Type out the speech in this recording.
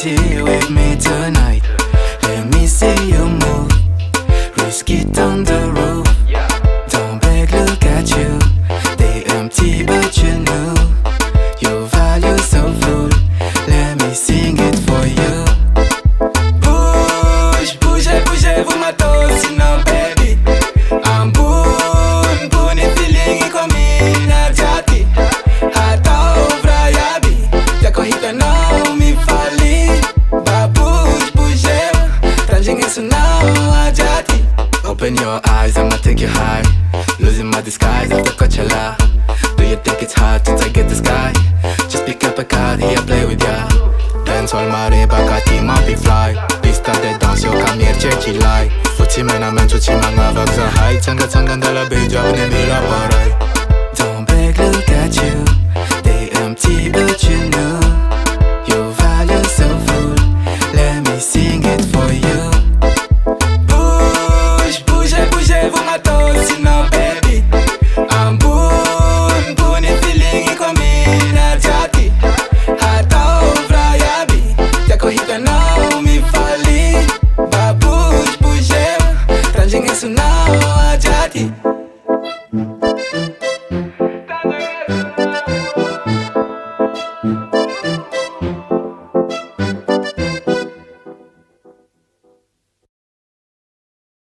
empty with me tonight. Let me see you move. Risk it on the roof. Don't beg, look at you. They empty but you know your value so full. Let me sing it for you. Push, bougez, bougez, vous MATOS, sinon baby I'm boon, feeling comme inagati. Hata uvrayabi, jako hita now mi fali. Ba push, bougez, tanjing isu now ajati. Open your eyes, I'ma take you high. Losing my disguise after Coachella. Do you think it's hard to take it the sky? Just pick up a card, here play with ya. Dance all mare, bakati mapi fly. Pista de danse, yo kamir chechi lai. Fuchi mena men chuchi mga vag sa high. Changa changa dala beja, ne mila parai. Don't beg, look at you. They empty but you know